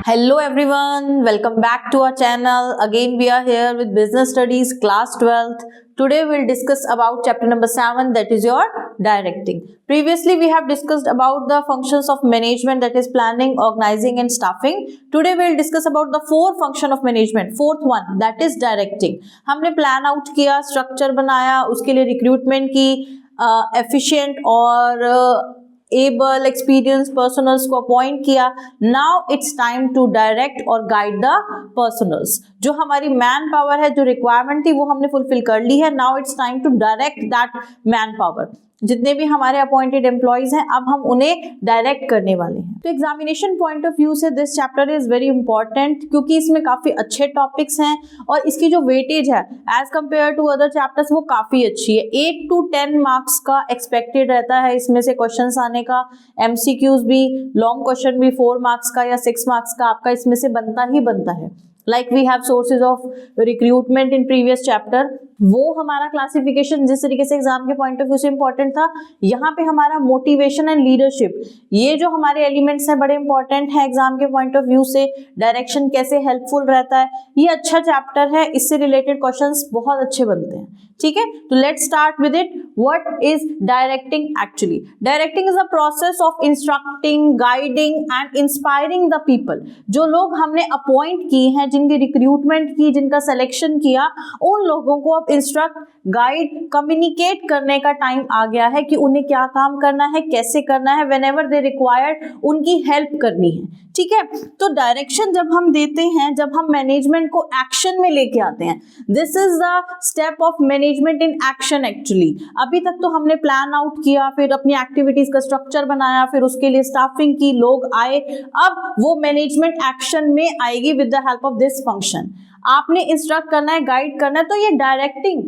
Hello everyone, welcome back to our channel. Again we are here with business studies class 12th. Today we'll discuss about chapter number 7, that is your directing. Previously we have discussed about the functions of management, that is planning, organizing and staffing. Today we'll discuss about the four function of management. Fourth one, that is directing. हमने plan out किया, structure बनाया, उसके लिए recruitment की, efficient और able experience personnels को appoint किया. Now it's time to direct और गाइड द पर्सनल्स. जो हमारी मैन पावर है, जो रिक्वायरमेंट थी वो हमने फुलफिल कर ली है. Now it's time to direct that man power. जितने भी हमारे अपॉइंटेड एम्प्लॉयज हैं अब हम उन्हें डायरेक्ट करने वाले हैं. तो एग्जामिनेशन पॉइंट ऑफ व्यू से this chapter is very important क्योंकि इसमें काफी अच्छे टॉपिक्स हैं और इसकी जो वेटेज है as compare to other chapters वो काफी अच्छी है. 8 to 10 मार्क्स का एक्सपेक्टेड रहता है इसमें से क्वेश्चंस आने का. एमसीक्यूज भी, लॉन्ग क्वेश्चन भी 4 मार्क्स का या 6 मार्क्स का आपका इसमें से बनता ही बनता है. Like we have sources of recruitment in previous chapter. वो हमारा क्लासिफिकेशन जिस तरीके से एग्जाम के पॉइंट ऑफ व्यू से इंपॉर्टेंट था, यहाँ पे हमारा मोटिवेशन एंड लीडरशिप, ये जो हमारे एलिमेंट्स हैं बड़े इंपॉर्टेंट है एग्जाम के पॉइंट ऑफ व्यू से. डायरेक्शन कैसे हेल्पफुल रहता है, ये अच्छा चैप्टर है, इससे रिलेटेड क्वेश्चंस बहुत अच्छे बनते हैं. ठीक है, तो let's start with it. What is directing actually? Directing is a process of instructing, guiding and inspiring the people. जो लोग हमने अपॉइंट किए हैं, जिनकी रिक्रूटमेंट की, जिनका सिलेक्शन किया, उन लोगों को अब इंस्ट्रक्ट, गाइड, कम्युनिकेट करने का टाइम आ गया है कि उन्हें क्या काम करना है, कैसे करना है. व्हेनेवर दे रिक्वायर्ड उनकी हेल्प करनी है. ठीक है, तो डायरेक्शन जब हम देते हैं, जब हम मैनेजमेंट को एक्शन में लेके आते हैं, this is the step of management in action actually. अभी तक तो हमने प्लान आउट किया, फिर अपनी एक्टिविटीज का स्ट्रक्चर बनाया, फिर उसके लिए स्टाफिंग की, लोग आए. अब वो मैनेजमेंट एक्शन में आएगी with the help of this function. आपने इंस्ट्रक्ट करना है, गाइड करना है, तो ये डायरेक्टिंग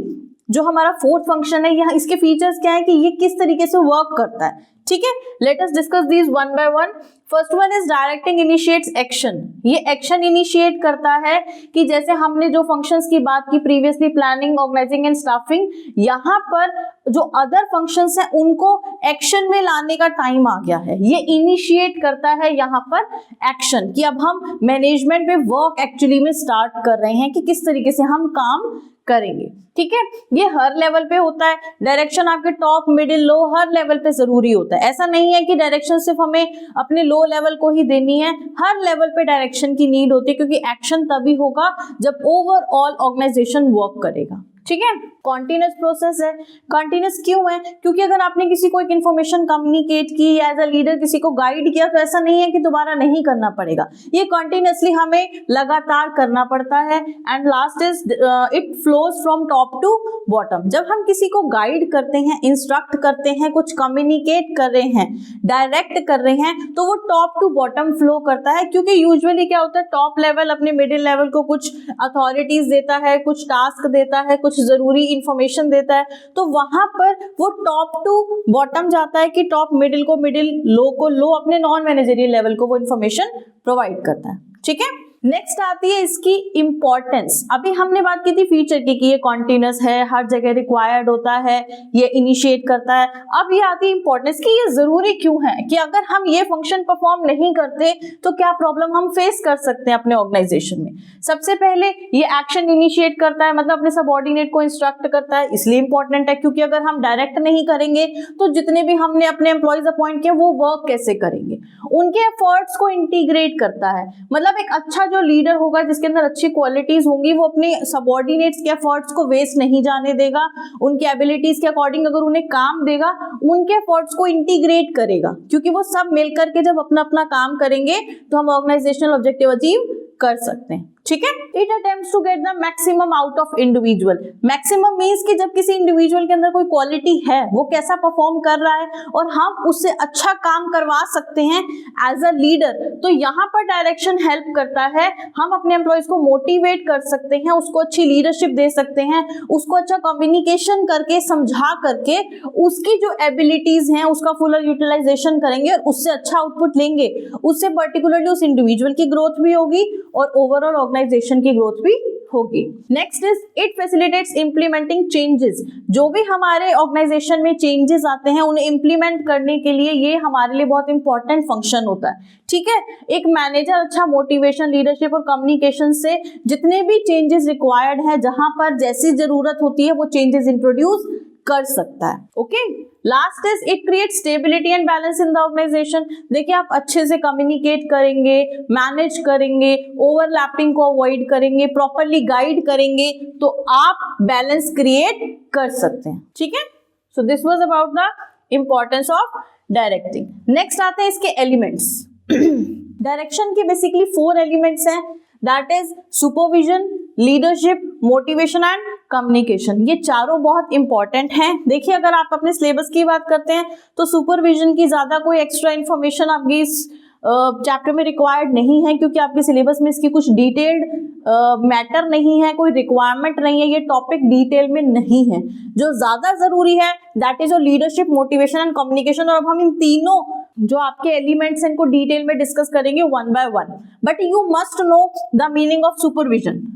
जो हमारा फोर्थ फंक्शन है, यहाँ इसके फीचर्स क्या है कि ये किस तरीके से वर्क करता है. ठीक है, let us discuss these one by one. First one is directing initiates action. ये एक्शन इनिशिएट करता है कि जैसे हमने जो फंक्शंस की बात की previously, planning, organising and staffing, यहाँ पर जो अदर फंक्शंस हैं उनको एक्शन में लाने का टाइम आ गया है. ये इनिशिएट करता है यहाँ पर एक्शन कि अब हम मैनेजमेंट में वर्क एक्चुअली में स्टार्ट कर रहे हैं कि किस तरीके से हम काम करेंगे. ठीक है, ये हर लेवल पे होता है. डायरेक्शन आपके टॉप, मिडिल, लो हर लेवल पे जरूरी होता है. ऐसा नहीं है कि डायरेक्शन सिर्फ हमें अपने लो लेवल को ही देनी है. हर लेवल पे डायरेक्शन की नीड होती है क्योंकि एक्शन तभी होगा जब ओवरऑल ऑर्गेनाइजेशन वर्क करेगा. ठीक है, कॉन्टिन्यूस प्रोसेस है. कॉन्टिन्यूस क्यों है? क्योंकि अगर आपने किसी को एक इन्फॉर्मेशन कम्युनिकेट की या एज अ लीडर किसी को गाइड किया तो ऐसा नहीं है कि दोबारा नहीं करना पड़ेगा. ये कॉन्टिन्यूसली हमें लगातार करना पड़ता है. And last is it flows from top to bottom. जब हम किसी को गाइड करते हैं, इंस्ट्रक्ट करते हैं, कुछ कम्युनिकेट कर रहे हैं, डायरेक्ट कर रहे हैं, तो वो टॉप टू बॉटम फ्लो करता है. क्योंकि यूजुअली क्या होता है, टॉप लेवल अपने मिडिल लेवल को कुछ अथॉरिटीज देता है, कुछ टास्क देता है, कुछ जरूरी इंफॉर्मेशन देता है, तो वहां पर वो टॉप टू बॉटम जाता है कि टॉप मिडिल को मिडिल, लो को लो, अपने नॉन मैनेजरियल लेवल को वो इंफॉर्मेशन प्रोवाइड करता है. ठीक है, नेक्स्ट आती है इसकी इंपॉर्टेंस. अभी हमने बात की थी फीचर की कि ये कॉन्टिन्यूस है, हर जगह रिक्वायर्ड होता है, ये इनिशिएट करता है. अब ये आती है इंपॉर्टेंस कि ये जरूरी क्यों है, कि अगर हम ये फंक्शन परफॉर्म नहीं करते तो क्या प्रॉब्लम हम फेस कर सकते हैं अपने ऑर्गेनाइजेशन में. सबसे पहले ये एक्शन इनिशिएट करता है, मतलब अपने सबऑर्डिनेट को इंस्ट्रक्ट करता है. इसलिए इंपॉर्टेंट है क्योंकि अगर हम डायरेक्ट नहीं करेंगे तो जितने भी हमने अपने एम्प्लॉयज अपॉइंट किए वो वर्क कैसे करेंगे. उनके एफर्ट्स को इंटीग्रेट करता है, मतलब एक अच्छा जो लीडर होगा जिसके अंदर अच्छी क्वालिटीज होंगी वो अपने सबऑर्डिनेट्स के एफर्ट्स को वेस्ट नहीं जाने देगा. उनकी एबिलिटीज के अकॉर्डिंग अगर उन्हें काम देगा, उनके एफर्ट्स को इंटीग्रेट करेगा, क्योंकि वो सब मिलकर के जब अपना अपना काम करेंगे तो हम ऑर्गेनाइजेशनल ऑब्जेक्टिव अचीव कर सकते हैं. ठीक है, it attempts to get the maximum out of individual. Maximum means कि जब किसी इंडिविजुअल के अंदर कोई क्वालिटी है, वो कैसा परफॉर्म कर रहा है और हम उससे अच्छा काम करवा सकते हैं एज अ लीडर, तो यहाँ पर डायरेक्शन हेल्प करता है. हम अपने एम्प्लॉयज को मोटिवेट कर सकते हैं, उसको अच्छी लीडरशिप दे सकते हैं, उसको अच्छा कम्युनिकेशन करके, समझा करके उसकी जो एबिलिटीज हैं उसका फुल यूटिलाइजेशन करेंगे और उससे अच्छा आउटपुट लेंगे. उससे पर्टिकुलरली उस इंडिविजुअल की ग्रोथ भी होगी और ओवरऑल ऑर्गेनाइजेशन की ग्रोथ भी होगी। Next is it facilitates implementing changes. जो भी हमारे ऑर्गेनाइजेशन में चेंजेस आते हैं उन्हें इंप्लीमेंट करने के लिए ये हमारे लिए बहुत इंपॉर्टेंट फंक्शन होता है। ठीक है, एक मैनेजर अच्छा मोटिवेशन, लीडरशिप और कम्युनिकेशन से जितने भी चेंजेस रिक्वायर्ड है, जहां पर जैसी जरूरत होती है वो चेंजेस इंट्रोड्यूस कर सकता है। Okay, last is it create stability and balance in the organisation. देखिए, आप अच्छे से कम्युनिकेट करेंगे, मैनेज करेंगे, ओवरलैपिंग को अवॉइड करेंगे, प्रॉपरली गाइड करेंगे, तो आप बैलेंस क्रिएट कर सकते हैं। ठीक है, so this was about the importance of directing. Next आते हैं इसके एलिमेंट्स। डायरेक्शन के बेसिकली 4 एलिमेंट्स हैं, that is supervision, leadership, motivation and communication. ये चारों बहुत इंपॉर्टेंट हैं। देखिए, अगर आप अपने सिलेबस की बात करते हैं तो सुपरविजन की ज्यादा कोई एक्स्ट्रा इन्फॉर्मेशन आपकी इस चैप्टर में रिक्वायर्ड नहीं है, क्योंकि आपके सिलेबस में इसकी कुछ डिटेल्ड मैटर नहीं है, कोई रिक्वायरमेंट नहीं है, ये टॉपिक डिटेल में नहीं है। जो ज्यादा जरूरी है that is your leadership, motivation and communication. और अब हम इन तीनों जो आपके एलिमेंट्स हैं इनको डिटेल में डिस्कस करेंगे one by one. But you must know the meaning of supervision.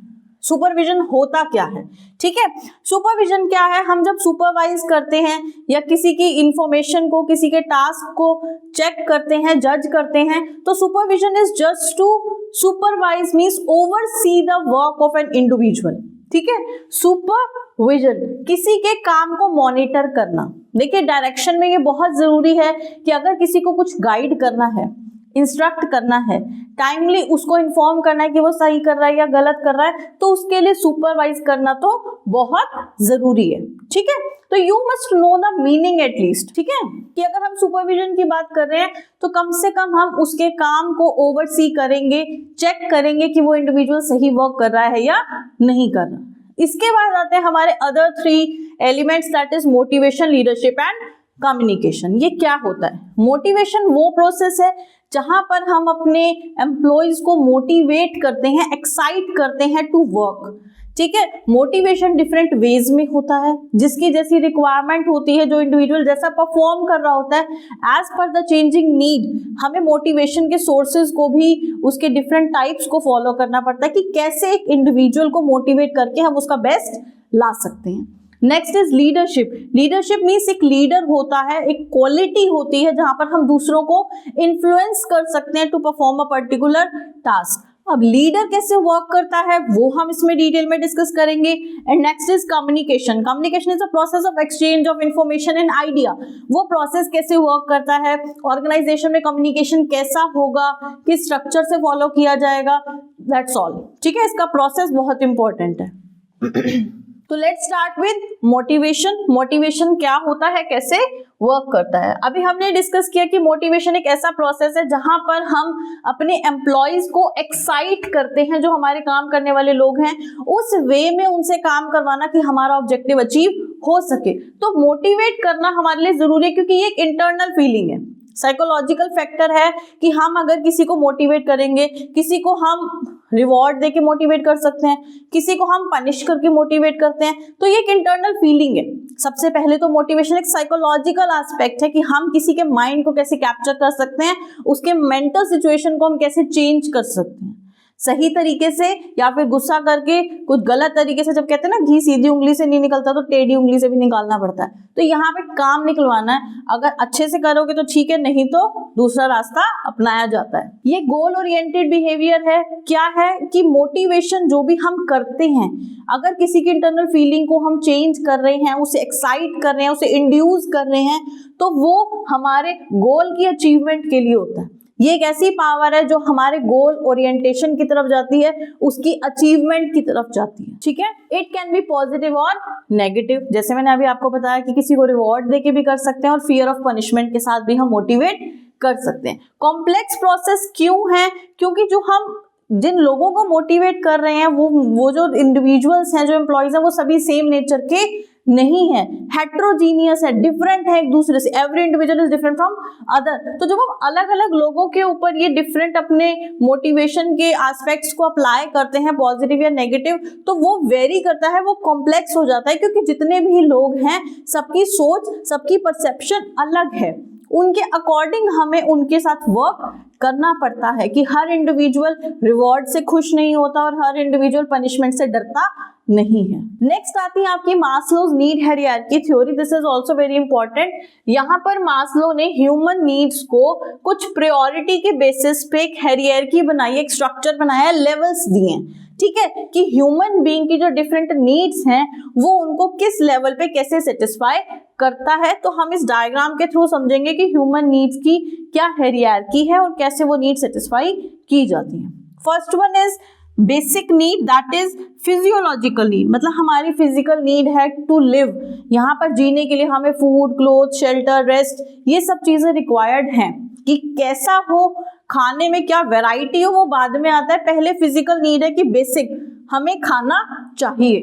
Supervision होता क्या है? ठीक है, सुपरविजन क्या है? हम जब सुपरवाइज करते हैं या किसी की इंफॉर्मेशन को, किसी के टास्क को चेक करते हैं, जज करते हैं, तो supervision is just to supervise means oversee the work of an individual. ठीक है, सुपरविजन किसी के काम को मॉनिटर करना। देखिए, डायरेक्शन में ये बहुत जरूरी है कि अगर किसी को कुछ गाइड करना है, इंस्ट्रक्ट करना है, टाइमली उसको इन्फॉर्म करना है कि वो सही कर रहा है या गलत कर रहा है, तो उसके लिए सुपरवाइज करना तो बहुत जरूरी है। ठीक है, तो you must know the meaning at least. ठीक है, कि अगर हम सुपरविजन की बात कर रहे हैं तो कम से कम हम उसके काम को ओवरसी करेंगे, चेक करेंगे कि वो इंडिविजुअल सही वर्क कर रहा है या नहीं कर रहा। इसके बाद आते हैं हमारे other 3 elements, that is motivation, leadership and communication. ये क्या होता है? मोटिवेशन वो प्रोसेस है जहां पर हम अपने एम्प्लॉइज को मोटिवेट करते हैं, एक्साइट करते हैं टू वर्क। ठीक है, मोटिवेशन डिफरेंट वेज में होता है, जिसकी जैसी रिक्वायरमेंट होती है, जो इंडिविजुअल जैसा परफॉर्म कर रहा होता है, as per the changing need हमें मोटिवेशन के सोर्सेज को भी उसके डिफरेंट टाइप्स को फॉलो करना पड़ता है कि कैसे एक इंडिविजुअल को मोटिवेट करके हम उसका बेस्ट ला सकते हैं। Next is leadership. Leadership means एक लीडर होता है, एक क्वालिटी होती है जहां पर हम दूसरों को इन्फ्लुएंस कर सकते हैं to perform a particular task. अब लीडर कैसे वर्क करता है वो हम इसमें डिटेल में डिस्कस करेंगे। And next is communication. Communication is a process of exchange of information and idea. वो प्रोसेस कैसे वर्क करता है, ऑर्गेनाइजेशन में कम्युनिकेशन कैसा होगा, किस स्ट्रक्चर से फॉलो किया जाएगा, दैट्स ऑल। ठीक है, इसका प्रोसेस बहुत इंपॉर्टेंट है। तो let's start with motivation. Motivation क्या होता है, कैसे वर्क करता है? अभी हमने डिस्कस किया कि मोटिवेशन एक ऐसा प्रोसेस है जहां पर हम अपने एम्प्लॉइज को एक्साइट करते हैं, जो हमारे काम करने वाले लोग हैं, उस वे में उनसे काम करवाना कि हमारा ऑब्जेक्टिव अचीव हो सके। तो मोटिवेट करना हमारे लिए जरूरी है, क्योंकि ये एक इंटरनल फीलिंग है, साइकोलॉजिकल फैक्टर है कि हम अगर किसी को मोटिवेट करेंगे, किसी को हम रिवॉर्ड देके मोटिवेट कर सकते हैं, किसी को हम पनिश करके मोटिवेट करते हैं, तो ये एक इंटरनल फीलिंग है। सबसे पहले तो मोटिवेशन एक साइकोलॉजिकल एस्पेक्ट है कि हम किसी के माइंड को कैसे कैप्चर कर सकते हैं, उसके मेंटल सिचुएशन को हम कैसे चेंज कर सकते हैं सही तरीके से, या फिर गुस्सा करके कुछ गलत तरीके से। जब कहते हैं ना घी सीधी उंगली से नहीं निकलता तो टेढ़ी उंगली से भी निकालना पड़ता है, तो यहाँ पे काम निकलवाना है। अगर अच्छे से करोगे तो ठीक है, नहीं तो दूसरा रास्ता अपनाया जाता है। ये गोल ओरिएंटेड बिहेवियर है। क्या है कि मोटिवेशन जो भी हम करते हैं, अगर किसी की इंटरनल फीलिंग को हम चेंज कर रहे हैं, उसे एक्साइट कर रहे हैं, उसे इंड्यूस कर रहे हैं, तो वो हमारे गोल की अचीवमेंट के लिए होता है। ये एक ऐसी पावर है जो हमारे गोल ओरिएंटेशन की तरफ जाती है, उसकी अचीवमेंट की तरफ जाती है। ठीक है, इट कैन बी पॉजिटिव और नेगेटिव। जैसे मैंने अभी आपको बताया कि किसी को रिवॉर्ड देके भी कर सकते हैं और फियर ऑफ पनिशमेंट के साथ भी हम मोटिवेट कर सकते हैं। कॉम्प्लेक्स प्रोसेस क्यों है? क्योंकि जो हम जिन लोगों को मोटिवेट कर रहे हैं वो जो इंडिविजुअल्स हैं, जो एम्प्लॉइज हैं, वो सभी सेम नेचर के नहीं है, हेट्रोजीनियस है, डिफरेंट है एक दूसरे से। Every individual is different from other. तो जब हम अलग अलग लोगों के ऊपर ये डिफरेंट अपने मोटिवेशन के एस्पेक्ट्स को अप्लाई करते हैं, पॉजिटिव या नेगेटिव, तो वो वेरी करता है, वो कॉम्प्लेक्स हो जाता है, क्योंकि जितने भी लोग हैं सबकी सोच, सबकी परसेप्शन अलग है। उनके अकॉर्डिंग हमें उनके साथ वर्क करना पड़ता है कि हर इंडिविजुअल रिवॉर्ड से खुश नहीं होता और हर इंडिविजुअल पनिशमेंट से डरता नहीं है। नेक्स्ट आती है आपकी Maslow's need hierarchy theory. This is also very important. यहाँ पर मास्लो ने ह्यूमन नीड्स को कुछ प्रायोरिटी के बेसिस पे एक हायरार्की बनाई, एक स्ट्रक्चर बनाया, लेवल्स दिए, ठीक है, कि ह्यूमन बीइंग की जो डिफरेंट नीड्स हैं वो उनको किस लेवल पे कैसे सेटिस्फाई करता है। तो हम इस डायग्राम के थ्रू समझेंगे कि ह्यूमन नीड्स की क्या हायरार्की है और कैसे वो नीड सेटिस्फाई की जाती है। First one is basic need, that is physiological need, मतलब हमारी फिजिकल नीड है टू लिव। यहाँ पर जीने के लिए हमें फूड, क्लोथ, शेल्टर, रेस्ट, ये सब चीजें रिक्वायर्ड हैं। कि कैसा हो, खाने में क्या वैरायटी हो, वो बाद में आता है। पहले फिजिकल नीड है कि बेसिक हमें खाना चाहिए।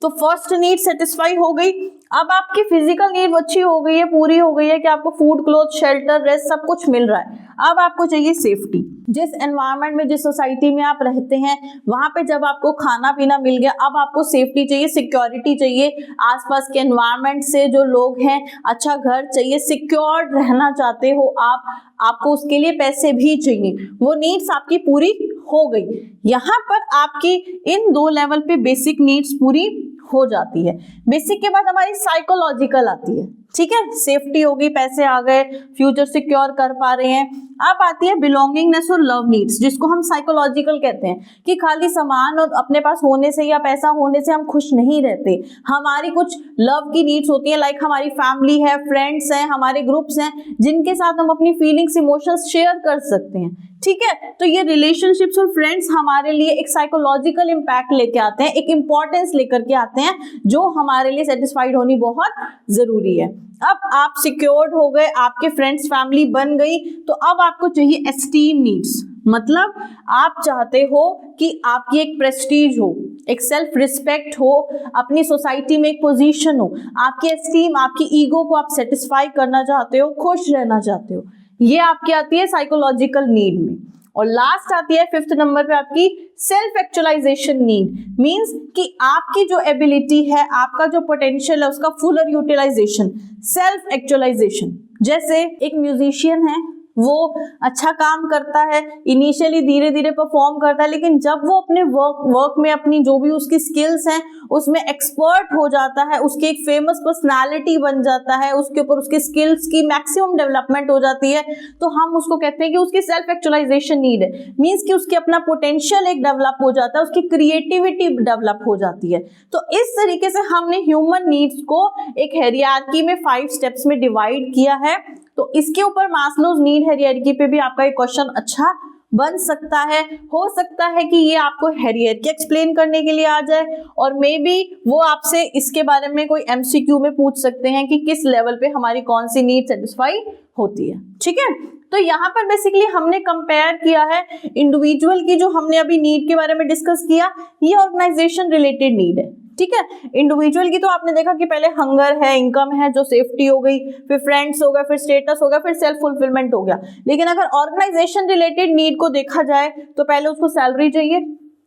तो फर्स्ट नीड सेटिस्फाई हो गई। अब आपकी फिजिकल नीड अच्छी हो गई है, पूरी हो गई है कि आपको फूड, क्लोथ, शेल्टर, रेस्ट सब कुछ मिल रहा है। अब आपको चाहिए सेफ्टी। जिस एनवायरनमेंट में, जिस सोसाइटी में आप रहते हैं, वहां पे जब आपको खाना पीना मिल गया, अब आपको सेफ्टी चाहिए, सिक्योरिटी चाहिए, आसपास के एनवायरनमेंट से जो लोग हैं, अच्छा घर चाहिए, सिक्योर रहना चाहते हो आप, आपको उसके लिए पैसे भी चाहिए। वो नीड्स आपकी पूरी हो गई। यहाँ पर आपकी इन दो लेवल पे बेसिक नीड्स पूरी हो जाती है। बेसिक के बाद हमारी साइकोलॉजिकल आती है, ठीक है, सेफ्टी होगी, पैसे आ गए, फ्यूचर सिक्योर कर पा रहे हैं। अब आती है बिलोंगिंगनेस और लव नीड्स, जिसको हम साइकोलॉजिकल कहते हैं कि खाली सामान और अपने पास होने से या पैसा होने से हम खुश नहीं रहते। हमारी कुछ लव की नीड्स होती है, लाइक हमारी फैमिली है, फ्रेंड्स हैं, हमारे ग्रुप्स हैं, जिनके साथ हम अपनी फीलिंग्स, इमोशंस शेयर कर सकते हैं, ठीक है। तो ये रिलेशनशिप्स और फ्रेंड्स हमारे लिए एक साइकोलॉजिकल इम्पैक्ट लेके आते हैं, एक इंपॉर्टेंस लेकर के आते हैं, जो हमारे लिए सेटिस्फाइड होनी बहुत जरूरी है। अब आप सिक्योर्ड हो गए, आपके फ्रेंड्स, फैमिली बन गई, तो अब आपको चाहिए एस्टीम नीड्स, मतलब आप चाहते हो कि आपकी एक प्रेस्टीज हो, एक सेल्फ रिस्पेक्ट हो, अपनी सोसाइटी में एक पोजीशन हो, आपकी एस्टीम, आपकी ईगो को आप सेटिस्फाई करना चाहते हो, खुश रहना चाहते हो। ये आपकी आती है साइकोलॉजिकल नीड में। और लास्ट आती है फिफ्थ नंबर पे आपकी सेल्फ एक्चुअलाइजेशन नीड, मींस कि आपकी जो एबिलिटी है, आपका जो पोटेंशियल है, उसका फुलर यूटिलाइजेशन, सेल्फ एक्चुअलाइजेशन। जैसे एक म्यूजिशियन है, वो अच्छा काम करता है, इनिशियली धीरे धीरे परफॉर्म करता है, लेकिन जब वो अपने वर्क में अपनी जो भी उसकी स्किल्स हैं उसमें एक्सपर्ट हो जाता है, उसकी एक फेमस पर्सनालिटी बन जाता है, उसके ऊपर उसके स्किल्स की मैक्सिमम डेवलपमेंट हो जाती है, तो हम उसको कहते हैं कि उसकी सेल्फ एक्चुअलाइजेशन नीड है। मींस कि उसके अपना पोटेंशियल एक डेवलप हो जाता है, उसकी क्रिएटिविटी डेवलप हो जाती है। तो इस तरीके से हमने ह्यूमन नीड्स को एक हायरार्की में 5 स्टेप्स में डिवाइड किया है। तो इसके ऊपर मास्लोज नीड हायरार्की पे भी आपका एक क्वेश्चन अच्छा बन सकता है। हो सकता है कि ये आपको हायरार्की एक्सप्लेन करने के लिए आ जाए, और मे बी वो आपसे इसके बारे में कोई एमसीक्यू में पूछ सकते हैं कि किस लेवल पे हमारी कौन सी नीड सेटिस्फाई होती है, ठीक है। तो यहाँ पर बेसिकली हमने कंपेयर किया है इंडिविजुअल की, जो हमने अभी नीड के बारे में डिस्कस किया, ये ऑर्गेनाइजेशन रिलेटेड नीड है, ठीक है। इंडिविजुअल की तो आपने देखा कि पहले हंगर है, इनकम है, जो सेफ्टी हो गई, फिर फ्रेंड्स हो गए, फिर स्टेटस हो गया, फिर सेल्फ फुलफिलमेंट हो गया। लेकिन अगर ऑर्गेनाइजेशन रिलेटेड नीड को देखा जाए तो पहले उसको सैलरी चाहिए,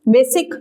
बेसिक,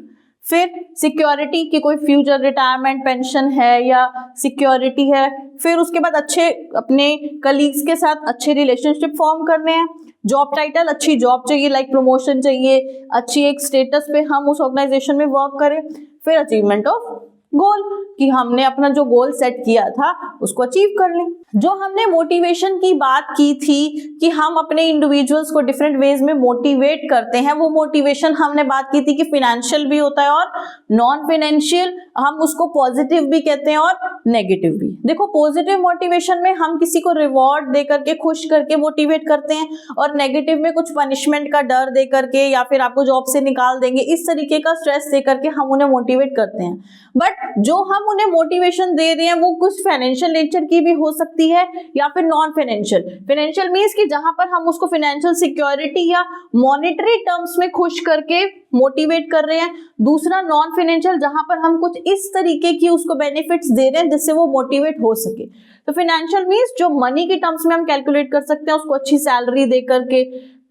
फिर सिक्योरिटी की कोई फ्यूचर रिटायरमेंट पेंशन है या सिक्योरिटी है, फिर उसके बाद अच्छे अपने कलीग्स के साथ अच्छे रिलेशनशिप फॉर्म करने हैं, जॉब टाइटल, अच्छी जॉब चाहिए, लाइक प्रमोशन चाहिए, अच्छी एक स्टेटस पे हम उस ऑर्गेनाइजेशन में वर्क करें, फिर अचीवमेंट ऑफ गोल, कि हमने अपना जो गोल सेट किया था उसको अचीव कर लें। जो हमने मोटिवेशन की बात की थी कि हम अपने इंडिविजुअल्स को डिफरेंट वेज में मोटिवेट करते हैं, वो मोटिवेशन हमने बात की थी कि फाइनेंशियल भी होता है और नॉन फाइनेंशियल, हम उसको पॉजिटिव भी कहते हैं और नेगेटिव भी। देखो, पॉजिटिव मोटिवेशन में हम किसी को रिवॉर्ड दे करके, खुश करके मोटिवेट करते हैं, और नेगेटिव में कुछ पनिशमेंट का डर दे करके या फिर आपको जॉब से निकाल देंगे, इस तरीके का स्ट्रेस दे करके हम उन्हें मोटिवेट करते हैं। बट जो हम उन्हें मोटिवेशन दे रहे हैं वो कुछ फाइनेंशियल नेचर की भी हो सकती है या फिर नॉन फाइनेंशियल। फाइनेंशियल मींस कि जहां पर हम उसको फाइनेंशियल सिक्योरिटी या मॉनेटरी टर्म्स में खुश करके मोटिवेट कर रहे हैं। दूसरा नॉन फाइनेंशियल, जहां पर हम कुछ इस तरीके की उसको बेनिफिट्स दे रहे हैं जिससे वो मोटिवेट हो सके। तो फाइनेंशियल मींस जो मनी की टर्म्स में हम कैलकुलेट कर सकते हैं, उसको अच्छी सैलरी दे करके,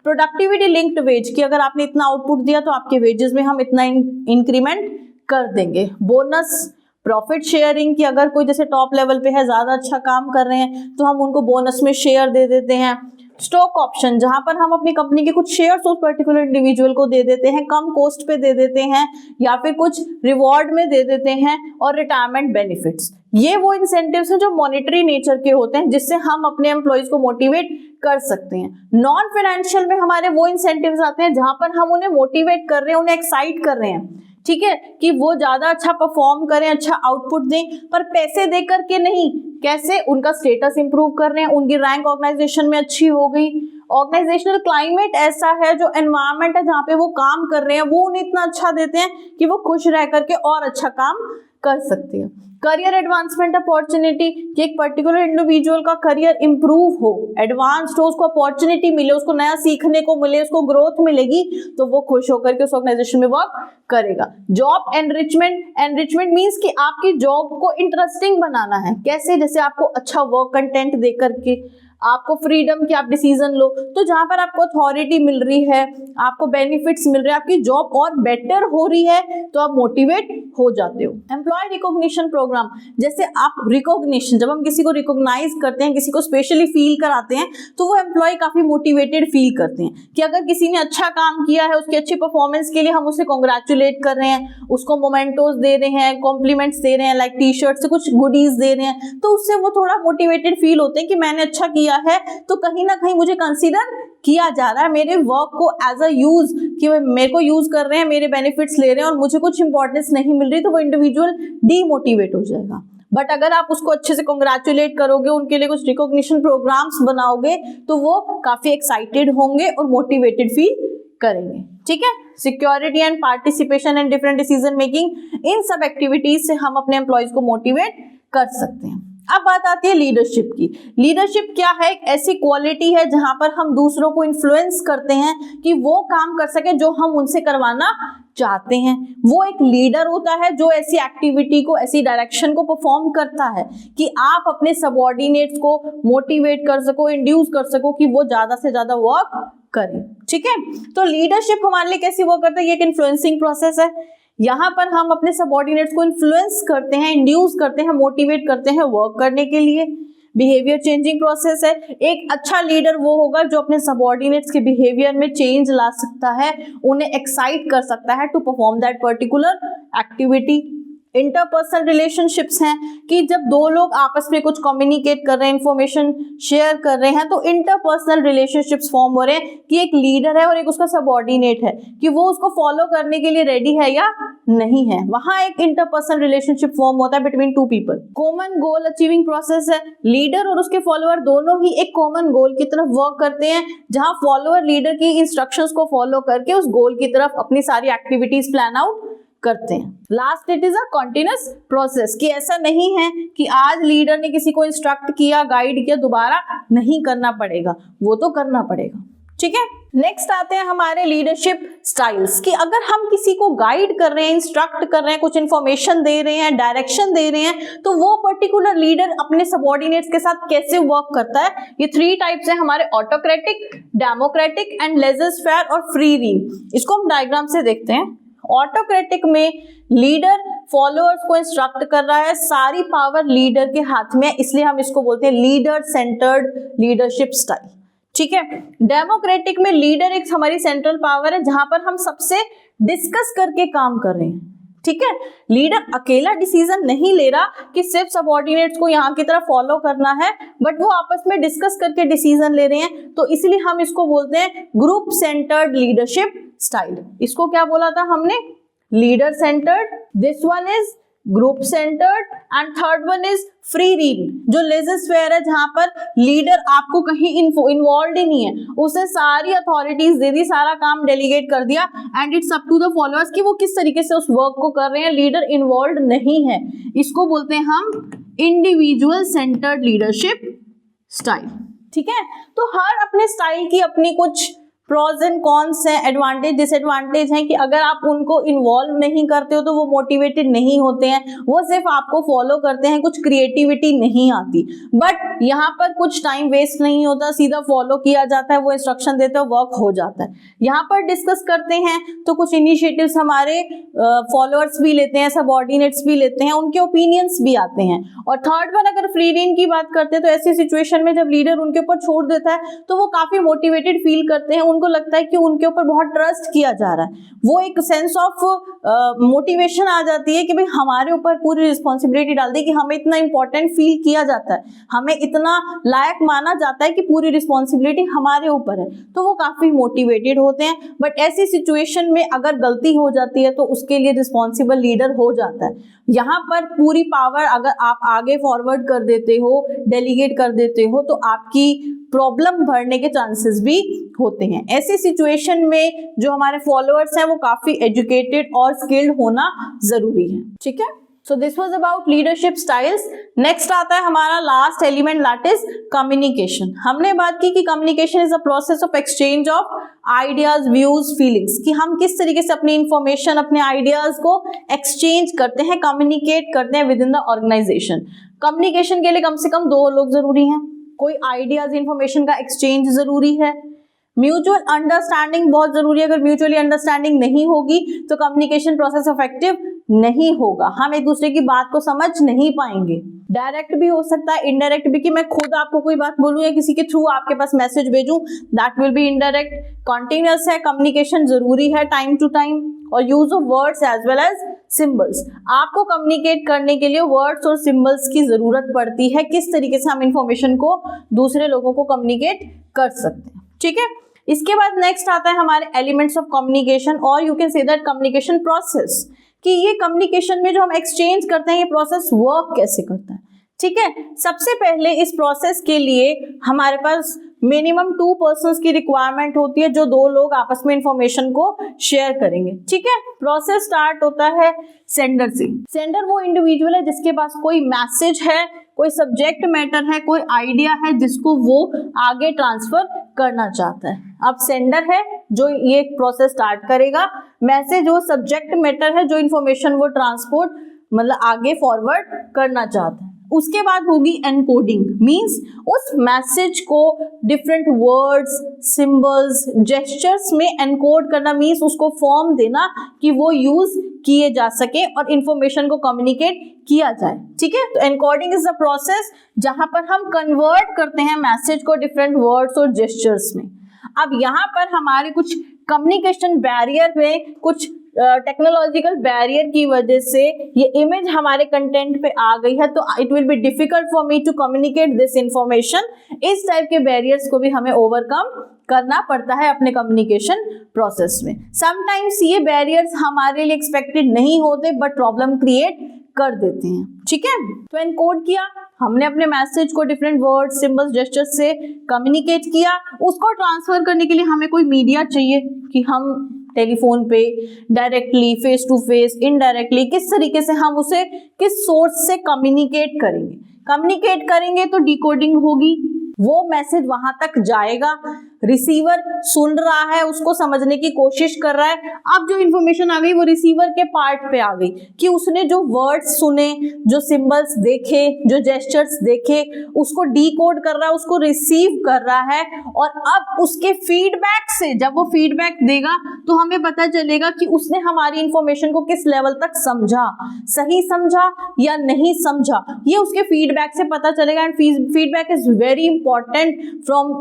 प्रोडक्टिविटी लिंक्ड वेज कि अगर आपने इतना आउटपुट दिया तो आपके वेजेस में हम इतना इंक्रीमेंट कर देंगे, बोनस, प्रॉफिट शेयरिंग की, अगर कोई जैसे टॉप लेवल पे है, ज्यादा अच्छा काम कर रहे हैं तो हम उनको बोनस में शेयर दे देते हैं। स्टॉक ऑप्शन, जहां पर हम अपनी कंपनी के कुछ शेयर्स उस पर्टिकुलर इंडिविजुअल को दे देते हैं, कम कॉस्ट पे दे देते हैं या फिर कुछ रिवॉर्ड में दे देते हैं। और रिटायरमेंट बेनिफिट्स, ये वो इंसेंटिव्स हैं जो मॉनेटरी नेचर के होते हैं, जिससे हम अपने एम्प्लॉइज को मोटिवेट कर सकते हैं। नॉन फाइनेंशियल में हमारे वो इंसेंटिव्स आते हैं जहां पर हम उन्हें मोटिवेट कर रहे हैं, उन्हें एक्साइट कर रहे हैं, ठीक है, कि वो ज्यादा अच्छा परफॉर्म करें, अच्छा आउटपुट दें, पर पैसे दे करके नहीं। कैसे? उनका स्टेटस इंप्रूव कर रहे हैं, उनकी रैंक ऑर्गेनाइजेशन में अच्छी हो गई, ऑर्गेनाइजेशनल क्लाइमेट ऐसा है, जो एनवायरनमेंट है जहाँ पे वो काम कर रहे हैं वो उन्हें इतना अच्छा देते हैं कि वो खुश रह करके और अच्छा काम कर सकते हैं। करियर एडवांसमेंट अपॉर्चुनिटी, कि एक पर्टिकुलर इंडिविजुअल का करियर इंप्रूव हो, एडवांस्ड हो, उसको अपॉर्चुनिटी मिले, उसको नया सीखने को मिले, उसको ग्रोथ मिलेगी, तो वो खुश होकर के उस ऑर्गेनाइजेशन में वर्क करेगा। जॉब एनरिचमेंट, एनरिचमेंट मींस कि आपकी जॉब को इंटरेस्टिंग बनाना है। कैसे? जैसे आपको अच्छा वर्क कंटेंट दे करके, आपको फ्रीडम कि आप डिसीजन लो, तो जहां पर आपको अथॉरिटी मिल रही है, आपको बेनिफिट्स मिल रहे हैं, आपकी जॉब और बेटर हो रही है, तो आप मोटिवेट हो जाते हो। एम्प्लॉय रिकॉग्निशन प्रोग्राम, जैसे आप रिकॉग्निशन, जब हम किसी को रिकॉग्नाइज करते हैं, किसी को स्पेशली फील कराते हैं, तो वो एम्प्लॉय काफी मोटिवेटेड फील करते हैं कि अगर किसी ने अच्छा काम किया है, उसकी अच्छी परफॉर्मेंस के लिए हम उसे कॉन्ग्रेचुलेट कर रहे हैं, उसको मोमेंटोज दे रहे हैं, कॉम्प्लीमेंट्स दे रहे हैं, लाइक टी शर्ट से कुछ गुडीज दे रहे हैं, तो उससे वो थोड़ा मोटिवेटेड फील होते हैं कि मैंने अच्छा किया है, तो कहीं ना कहीं मुझे कंसीडर किया जा रहा है, मेरे वर्क को एज अ यूज, कि मेरे को यूज कर रहे हैं, मेरे बेनिफिट्स ले रहे हैं और मुझे कुछ इंपॉर्टेंस नहीं मिल रही, तो वो इंडिविजुअल डीमोटिवेट हो जाएगा। बट अगर आप उसको अच्छे से कॉन्ग्रेचुलेट करोगे, उनके लिए कुछ रिकॉग्निशन प्रोग्राम्स बनाओगे, तो वो काफी एक्साइटेड होंगे और मोटिवेटेड फील करेंगे। ठीक है, security and participation and different decision making, इन सब एक्टिविटीज से हम अपने एम्प्लॉयज को मोटिवेट कर सकते हैं। अब बात आती है लीडरशिप की। लीडरशिप क्या है? एक ऐसी क्वालिटी है जहां पर हम दूसरों को इन्फ्लुएंस करते हैं कि वो काम कर सके जो हम उनसे करवाना चाहते हैं। वो एक लीडर होता है जो ऐसी एक्टिविटी को, ऐसी डायरेक्शन को परफॉर्म करता है कि आप अपने सबऑर्डिनेट्स को मोटिवेट कर सको, इंड्यूस कर सको कि वो ज्यादा से ज्यादा वर्क करें। ठीक है, तो लीडरशिप हमारे लिए कैसी वर्क करता है? ये एक इन्फ्लुएंसिंग प्रोसेस है। यहाँ पर हम अपने सबऑर्डिनेट्स को इन्फ्लुएंस करते हैं, इंड्यूस करते हैं, मोटिवेट करते हैं वर्क करने के लिए। बिहेवियर चेंजिंग प्रोसेस है। एक अच्छा लीडर वो होगा जो अपने सबऑर्डिनेट्स के बिहेवियर में चेंज ला सकता है, उन्हें एक्साइट कर सकता है to perform that particular activity. Interpersonal relationships हैं कि जब दो लोग आपस में कुछ कम्युनिकेट कर रहे हैं, इंफॉर्मेशन शेयर कर रहे हैं, तो इंटरपर्सनल रिलेशनशिप्स फॉर्म हो रहे हैं कि एक लीडर है और एक उसका सबऑर्डिनेट है, कि वो उसको फॉलो करने के लिए रेडी है या नहीं है। वहां एक इंटरपर्सनल रिलेशनशिप फॉर्म होता है between two people. Common goal achieving process है। लीडर और उसके फॉलोअर दोनों ही एक कॉमन गोल की तरफ वर्क करते हैं, जहां फॉलोअर लीडर की इंस्ट्रक्शंस को फॉलो करके उस गोल की तरफ अपनी सारी एक्टिविटीज प्लान आउट करते हैं। Last, it is a continuous process, कि ऐसा नहीं है कि आज लीडर ने किसी को इंस्ट्रक्ट किया, गाइड किया, दोबारा नहीं करना पड़ेगा, वो तो करना पड़ेगा। ठीक है, नेक्स्ट आते हैं हमारे लीडरशिप स्टाइल्स, कि अगर हम किसी को गाइड कर रहे हैं, इंस्ट्रक्ट कर रहे हैं, कुछ इंफॉर्मेशन दे रहे हैं, डायरेक्शन दे रहे हैं, तो वो पर्टिकुलर लीडर अपने सबऑर्डिनेट्स के साथ कैसे वर्क करता है। ये 3 टाइप्स हैं हमारे, ऑटोक्रेटिक, डेमोक्रेटिक एंड लेजर-फेयर और फ्री रीम। इसको हम डायग्राम से देखते हैं। ऑटोक्रेटिक में लीडर फॉलोअर्स को इंस्ट्रक्ट कर रहा है, सारी पावर लीडर के हाथ में है, इसलिए हम इसको बोलते हैं लीडर सेंटर्ड लीडरशिप स्टाइल। ठीक है, डेमोक्रेटिक में लीडर एक हमारी सेंट्रल पावर है, जहां पर हम सबसे डिस्कस करके काम कर रहे हैं। ठीक है, लीडर अकेला डिसीजन नहीं ले रहा कि सिर्फ सबऑर्डिनेट्स को यहाँ की तरफ फॉलो करना है, बट वो आपस में डिस्कस करके डिसीजन ले रहे हैं, तो इसलिए हम इसको बोलते हैं ग्रुप सेंटर्ड लीडरशिप स्टाइल। इसको क्या बोला था हमने? Leader centred, this one is group centred and third one is free rein, जो लेजर-फेयर है, जहां पर लीडर आपको कहीं इन्वॉल्व ही नहीं है, उसे सारी अथॉरिटीज दे दी, सारा काम डेलीगेट कर दिया, and it's up to the followers कि वो किस तरीके से उस वर्क को कर रहे हैं, लीडर इन्वॉल्व नहीं है। इसको बोलते हैं हम इंडिविजुअल सेंटर्ड लीडरशिप स्टाइल। ठीक है, तो हर अपने स्टाइल की अपनी कुछ प्रोज एंड कॉन्स हैं, एडवांटेज डिसएडवांटेज हैं कि अगर आप उनको इन्वॉल्व नहीं करते हो तो वो मोटिवेटेड नहीं होते हैं, वो सिर्फ आपको फॉलो करते हैं, कुछ क्रिएटिविटी नहीं आती। बट यहाँ पर कुछ टाइम वेस्ट नहीं होता, सीधा फॉलो किया जाता है, वो इंस्ट्रक्शन देते हो, वर्क हो जाता है। यहाँ पर डिस्कस करते हैं तो कुछ इनिशिएटिव्स हमारे फॉलोअर्स भी लेते हैं, सबऑर्डिनेट्स भी लेते हैं, उनके ओपिनियंस भी आते हैं। और थर्ड वन, अगर फ्री रेन की बात करते हैं तो ऐसी सिचुएशन में जब लीडर उनके ऊपर छोड़ देता है तो वो काफी मोटिवेटेड फील करते हैं, उनको लगता है कि उनके ऊपर बहुत ट्रस्ट किया जा रहा है, वो एक सेंस ऑफ मोटिवेशन आ जाती है कि भाई हमारे ऊपर पूरी रिस्पॉन्सिबिलिटी डाल दी, कि हमें इतना इंपॉर्टेंट फील किया जाता है, हमें इतना लायक माना जाता है कि पूरी रिस्पॉन्सिबिलिटी हमारे ऊपर है, तो वो काफी मोटिवेटेड होते हैं। बट ऐसी सिचुएशन में अगर गलती हो जाती है तो उसके लिए रिस्पॉन्सिबल लीडर हो जाता है। यहाँ पर पूरी पावर अगर आप आगे फॉरवर्ड कर देते हो, डेलीगेट कर देते हो, तो आपकी प्रॉब्लम बढ़ने के चांसेस भी होते हैं। ऐसी सिचुएशन में जो हमारे फॉलोअर्स हैं वो काफी एजुकेटेड और स्किल्ड होना जरूरी है। ठीक है, so this was about leadership styles. Next आता है हमारा last element, that is communication. हमने बात की कि communication is a process of exchange of ideas, views, feelings, कि हम किस तरीके से अपनी इंफॉर्मेशन, अपने आइडियाज को एक्सचेंज करते हैं, कम्युनिकेट करते हैं with in the organisation. Communication के लिए कम से कम 2 लोग जरूरी हैं, कोई आइडियाज, इंफॉर्मेशन का एक्सचेंज जरूरी है, म्यूचुअल अंडरस्टैंडिंग बहुत जरूरी है। अगर म्यूचुअली अंडरस्टैंडिंग नहीं होगी तो कम्युनिकेशन प्रोसेस इफेक्टिव नहीं होगा, हम एक दूसरे की बात को समझ नहीं पाएंगे। डायरेक्ट भी हो सकता है, इनडायरेक्ट भी, कि मैं खुद आपको कोई बात बोलूं या किसी के थ्रू आपके पास मैसेज भेजूं, that will be indirect. Continuous है, कम्युनिकेशन जरूरी है टाइम टू टाइम, और use of words as well as symbols. आपको कम्युनिकेट करने के लिए वर्ड्स और सिंबल्स की जरूरत पड़ती है, किस तरीके से हम इंफॉर्मेशन को दूसरे लोगों को कम्युनिकेट कर सकते हैं। ठीक है, इसके बाद नेक्स्ट आता है हमारे एलिमेंट्स ऑफ कम्युनिकेशन, और you can say that communication process, कि ये कम्युनिकेशन में जो हम एक्सचेंज करते हैं ये प्रोसेस वर्क कैसे करता है। ठीक है, सबसे पहले इस प्रोसेस के लिए हमारे पास मिनिमम 2 पर्सन्स की रिक्वायरमेंट होती है, जो 2 लोग आपस में इंफॉर्मेशन को शेयर करेंगे। ठीक है, प्रोसेस स्टार्ट होता है सेंडर से। सेंडर वो इंडिविजुअल है जिसके पास कोई मैसेज है, कोई सब्जेक्ट मैटर है, कोई आइडिया है जिसको वो आगे ट्रांसफर करना चाहता है। अब सेंडर है जो ये प्रोसेस स्टार्ट करेगा, मैसेज वो सब्जेक्ट मैटर है जो इंफॉर्मेशन वो ट्रांसपोर्ट मतलब आगे फॉरवर्ड करना चाहता है। उसके बाद होगी एनकोडिंग, मींस उस मैसेज को डिफरेंट वर्ड्स, सिंबल्स, जेस्चर्स में एनकोड करना, मींस उसको फॉर्म देना कि वो यूज किए जा सके और इंफॉर्मेशन को कम्युनिकेट किया जाए। ठीक है, तो एनकोडिंग इज द प्रोसेस जहां पर हम कन्वर्ट करते हैं मैसेज को डिफरेंट वर्ड्स और जेस्चर्स में। अब यहाँ पर हमारे कुछ कम्युनिकेशन बैरियर में, कुछ टेक्नोलॉजिकल बैरियर की वजह से ये इमेज हमारे कंटेंट पे आ गई है, तो it will be difficult for me to communicate this information. इस टाइप के बैरियर्स को भी हमें ओवरकम करना पड़ता है अपने कम्युनिकेशन प्रोसेस में। समटाइम्स ये बैरियर्स हमारे लिए एक्सपेक्टेड नहीं होते बट प्रॉब्लम क्रिएट कर देते हैं। ठीक है, तो एनकोड किया हमने, अपने मैसेज को डिफरेंट वर्ड्स, सिंबल्स, जेस्चर्स से कम्युनिकेट किया। उसको ट्रांसफर करने के लिए हमें कोई मीडिया चाहिए, कि हम टेलीफोन पे, directly, face to face, indirectly, किस तरीके से हम उसे किस सोर्स से कम्युनिकेट करेंगे। कम्युनिकेट करेंगे तो डिकोडिंग होगी, वो मैसेज वहां तक जाएगा, रिसीवर सुन रहा है, उसको समझने की कोशिश कर रहा है। अब जो इंफॉर्मेशन आ गई वो रिसीवर के पार्ट पे आ गई, कि उसने जो वर्ड्स सुने, जो सिंबल्स देखे, जो जेस्चर्स देखे, उसको डीकोड कर रहा है, उसको रिसीव कर रहा है। और अब उसके फीडबैक से, जब वो फीडबैक देगा तो हमें पता चलेगा कि उसने हमारी इंफॉर्मेशन को किस लेवल तक समझा, सही समझा या नहीं समझा, ये उसके फीडबैक से पता चलेगा। And feedback is very important from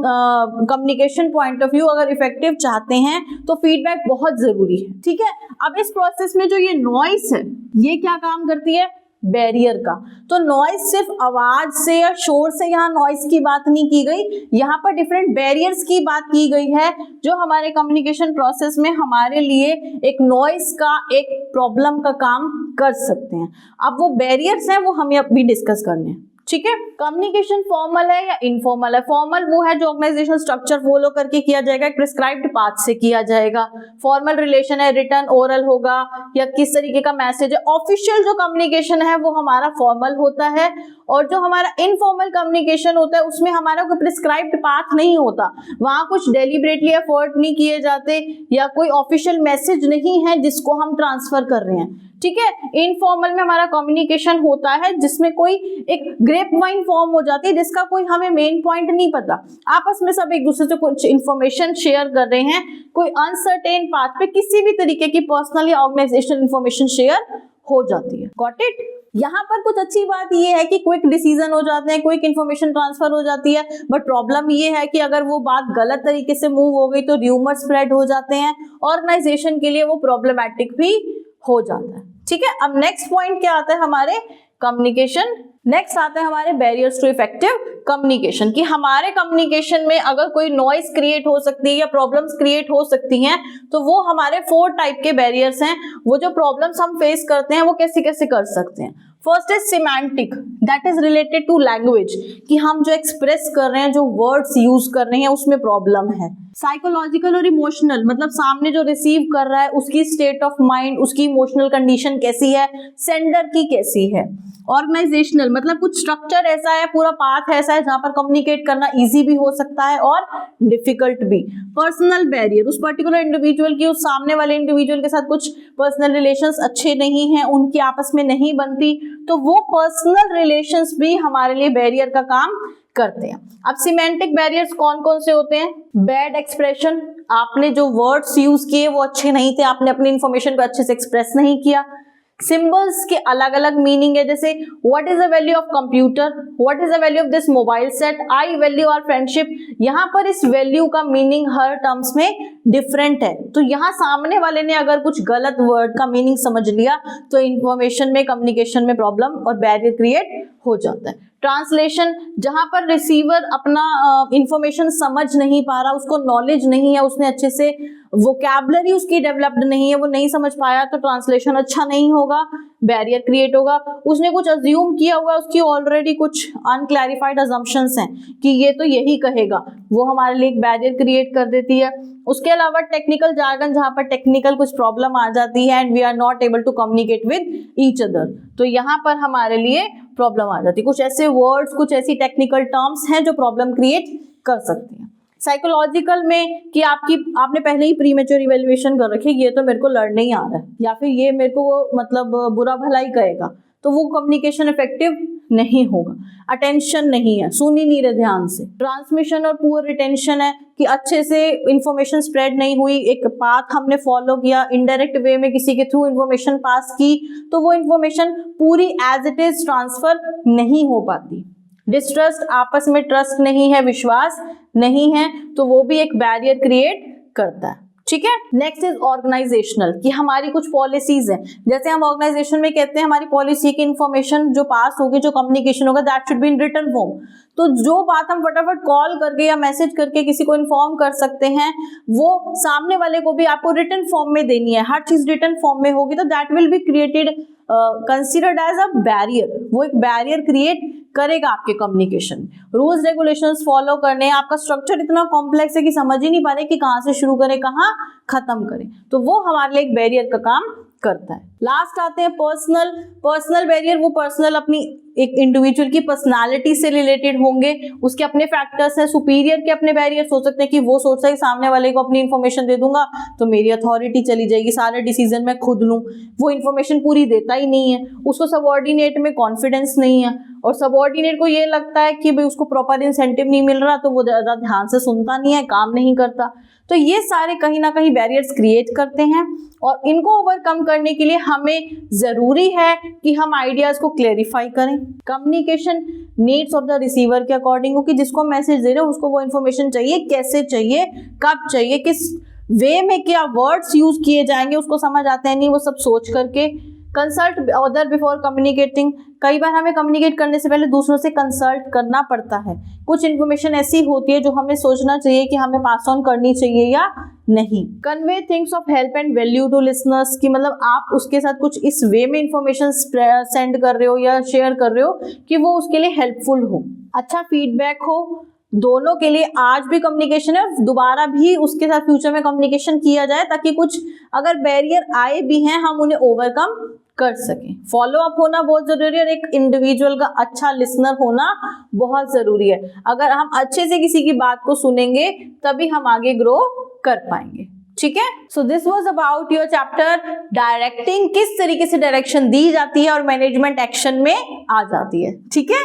communication point of view. अगर इफेक्टिव चाहते हैं तो फीडबैक बहुत जरूरी है। ठीक है, अब इस प्रोसेस में जो ये नॉइस है, ये क्या काम करती है, बैरियर का। तो नॉइस सिर्फ आवाज से या शोर से, यहाँ नॉइस की बात नहीं की गई, यहाँ पर डिफरेंट बैरियर्स की बात की गई है जो हमारे कम्युनिकेशन प्रोसेस में हमारे लिए एक नॉइस का, एक प्रॉब्लम का काम कर सकते हैं। अब वो बैरियर्स हैं वो हमें अभी डिस्कस करने हैं। ठीक है। कम्युनिकेशन फॉर्मल है या इनफॉर्मल है? फॉर्मल वो है जो ऑर्गेनाइजेशनल स्ट्रक्चर फॉलो करके किया जाएगा, एक प्रिस्क्राइब्ड पाथ से किया जाएगा। फॉर्मल रिलेशन है, रिटर्न ओरल होगा या किस तरीके का मैसेज है। ऑफिशियल जो कम्युनिकेशन है वो हमारा फॉर्मल होता है, और जो हमारा इनफॉर्मल कम्युनिकेशन होता है उसमें हमारा कोई प्रिस्क्राइब्ड पाथ नहीं होता, वहां कुछ डेलिबरेटली एफर्ट नहीं किए जाते या कोई ऑफिशियल मैसेज नहीं है जिसको हम ट्रांसफर कर रहे हैं, ठीक है। इनफॉर्मल में हमारा कम्युनिकेशन होता है जिसमें कोई एक ग्रेप वाइन फॉर्म हो जाती है जिसका कोई हमें मेन पॉइंट नहीं पता, आपस में सब एक दूसरे से कुछ इंफॉर्मेशन शेयर कर रहे हैं, कोई अनसर्टेन पाथ पे किसी भी तरीके की पर्सनल या ऑर्गेनाइजेशनल इंफॉर्मेशन शेयर हो जाती है। Got it? यहाँ पर कुछ अच्छी बात ये है कि क्विक डिसीजन हो जाते हैं, क्विक इन्फॉर्मेशन ट्रांसफर हो जाती है, बट प्रॉब्लम ये है कि अगर वो बात गलत तरीके से मूव हो गई तो र्यूमर स्प्रेड हो जाते हैं, ऑर्गेनाइजेशन के लिए वो प्रॉब्लमैटिक भी हो जाता है, ठीक है। अब नेक्स्ट पॉइंट क्या आता है हमारे कम्युनिकेशन, नेक्स्ट आता है हमारे बैरियर्स टू इफेक्टिव कम्युनिकेशन, कि हमारे कम्युनिकेशन में अगर कोई नॉइज क्रिएट हो सकती है या प्रॉब्लम्स क्रिएट हो सकती हैं तो वो हमारे 4 टाइप के बैरियर्स हैं। वो जो प्रॉब्लम्स हम फेस करते हैं वो कैसे कैसे कर सकते हैं। First is semantic, that is related to language, कि हम जो एक्सप्रेस कर रहे हैं, जो वर्ड्स यूज कर रहे हैं उसमें प्रॉब्लम है। साइकोलॉजिकल और इमोशनल, मतलब सामने जो रिसीव कर रहा है उसकी स्टेट ऑफ माइंड, उसकी इमोशनल कंडीशन कैसी है, सेंडर की कैसी है। ऑर्गेनाइजेशनल, मतलब कुछ स्ट्रक्चर ऐसा है, पूरा पाथ ऐसा है जहां पर कम्युनिकेट करना इजी भी हो सकता है और डिफिकल्ट भी। पर्सनल बैरियर, उस पर्टिकुलर इंडिविजुअल की, उस सामने वाले इंडिविजुअल के साथ कुछ पर्सनल रिलेशंस अच्छे नहीं हैं, उनकी आपस में नहीं बनती, तो वो पर्सनल रिलेशंस भी हमारे लिए बैरियर का काम करते हैं। अब सिमेंटिक बैरियर्स कौन कौन से होते हैं? बैड एक्सप्रेशन, आपने जो वर्ड्स यूज किए वो अच्छे नहीं थे, आपने अपनी इंफॉर्मेशन को अच्छे से एक्सप्रेस नहीं किया। सिंबल्स के अलग अलग मीनिंग है, जैसे what is the value of computer, what is the value of this mobile set, I value our friendship. यहाँ पर इस वैल्यू का मीनिंग हर टर्म्स में डिफरेंट है, तो यहाँ सामने वाले ने अगर कुछ गलत वर्ड का मीनिंग समझ लिया तो इंफॉर्मेशन में, कम्युनिकेशन में प्रॉब्लम और बैरियर क्रिएट हो जाता है। ट्रांसलेशन, जहां पर रिसीवर अपना इंफॉर्मेशन समझ नहीं पा रहा, उसको नॉलेज नहीं है, उसने अच्छे से वोकैबुलरी उसकी डेवलप्ड नहीं है, वो नहीं समझ पाया, तो ट्रांसलेशन अच्छा नहीं होगा, बैरियर क्रिएट होगा। उसने कुछ अज्यूम किया हुआ, उसकी ऑलरेडी कुछ अनक्लैरिफाइड अजम्पशंस हैं कि ये तो यही कहेगा, वो हमारे लिए एक बैरियर क्रिएट कर देती है। उसके अलावा टेक्निकल जार्गन, जहां पर टेक्निकल कुछ प्रॉब्लम आ जाती है and we are not able to communicate with each other, तो यहाँ पर हमारे लिए प्रॉब्लम आ जाती है। कुछ ऐसे वर्ड्स, कुछ ऐसी टेक्निकल टर्म्स हैं जो प्रॉब्लम क्रिएट कर सकती हैं। साइकोलॉजिकल में कि आपने पहले ही प्रीमेच्योर इवैल्यूएशन कर रखी, ये तो मेरे को लड़ नहीं आ रहा है या फिर ये मेरे को मतलब बुरा भला ही कहेगा, तो वो कम्युनिकेशन इफेक्टिव नहीं होगा। अटेंशन नहीं है, सुन ही नहीं रहे ध्यान से। ट्रांसमिशन और पुअर रिटेंशन है कि अच्छे से इंफॉर्मेशन स्प्रेड नहीं हुई, एक पाथ हमने फॉलो किया, इनडायरेक्ट वे में किसी के थ्रू इंफॉर्मेशन पास की, तो वो इंफॉर्मेशन पूरी एज इट इज ट्रांसफर नहीं हो पाती। डिस्ट्रस्ट, आपस में ट्रस्ट नहीं है, विश्वास नहीं है, तो वो भी एक बैरियर क्रिएट करता है, ठीक है। नेक्स्ट इज ऑर्गेनाइजेशनल, कि हमारी कुछ पॉलिसीज हैं, जैसे हम ऑर्गेनाइजेशन में कहते हैं हमारी पॉलिसी की इंफॉर्मेशन जो पास होगी, जो कम्युनिकेशन होगा, that should be in written form. तो जो बात हम फटाफट कॉल करके या मैसेज करके किसी को इन्फॉर्म कर सकते हैं, वो सामने वाले को भी आपको रिटन फॉर्म में देनी है, हर चीज रिटन फॉर्म में होगी, तो that will be created considered as a barrier, वो एक बैरियर क्रिएट करेगा आपके कम्युनिकेशन। रूल्स रेगुलेशंस फॉलो करने, आपका स्ट्रक्चर इतना कॉम्प्लेक्स है कि समझ ही नहीं पा रहे कि कहाँ से शुरू करें, कहाँ खत्म करें, तो वो हमारे लिए एक बैरियर का काम करता है। लास्ट आते हैं पर्सनल बैरियर, वो पर्सनल अपनी एक इंडिविजुअल की पर्सनालिटी से रिलेटेड होंगे, उसके अपने फैक्टर्स हैं। सुपीरियर के अपने बैरियर्स हो सकते हैं कि वो सोचता है कि सामने वाले को अपनी इंफॉर्मेशन दे दूंगा तो मेरी अथॉरिटी चली जाएगी, सारे डिसीजन मैं खुद लूं, वो इंफॉर्मेशन पूरी देता ही नहीं है। उसको सबऑर्डिनेट में कॉन्फिडेंस नहीं है, और सबऑर्डिनेट को ये लगता है कि भाई उसको प्रॉपर इंसेंटिव नहीं मिल रहा, तो वो ज़्यादा ध्यान से सुनता नहीं है, काम नहीं करता। तो ये सारे कहीं ना कहीं बैरियर्स क्रिएट करते हैं, और इनको ओवरकम करने के लिए हमें ज़रूरी है कि हम आइडियाज़ को क्लेरिफाई करें। Communication needs of the receiver के अकॉर्डिंग हो, कि जिसको मैसेज दे रहे हो उसको वो इन्फॉर्मेशन चाहिए, कैसे चाहिए, कब चाहिए, किस वे में क्या वर्ड्स यूज किए जाएंगे, उसको समझ आते हैं नहीं, वो सब सोच करके। कंसल्ट अदर बिफोर कम्युनिकेटिंग, कई बार हमें कम्युनिकेट करने से पहले दूसरों से कंसल्ट करना पड़ता है। कुछ इन्फॉर्मेशन ऐसी होती है जो हमें सोचना चाहिए कि हमें पास ऑन करनी चाहिए या नहीं। Convey things of help and value to listeners, की मतलब आप उसके साथ कुछ इस वे में इंफॉर्मेशन सेंड कर रहे हो या शेयर कर रहे हो कि वो उसके लिए हेल्पफुल हो, अच्छा फीडबैक हो, दोनों के लिए आज भी कम्युनिकेशन है, दोबारा भी उसके साथ फ्यूचर में कम्युनिकेशन किया जाए ताकि कुछ अगर बैरियर आए भी हैं हम उन्हें ओवरकम कर सकें। फॉलो अप होना बहुत जरूरी है और एक इंडिविजुअल का अच्छा लिसनर होना बहुत जरूरी है। अगर हम अच्छे से किसी की बात को सुनेंगे तभी हम आगे ग्रो कर पाएंगे, ठीक है। So this was about your chapter directing, किस तरीके से डायरेक्शन दी जाती है और मैनेजमेंट एक्शन में आ जाती है, ठीक है।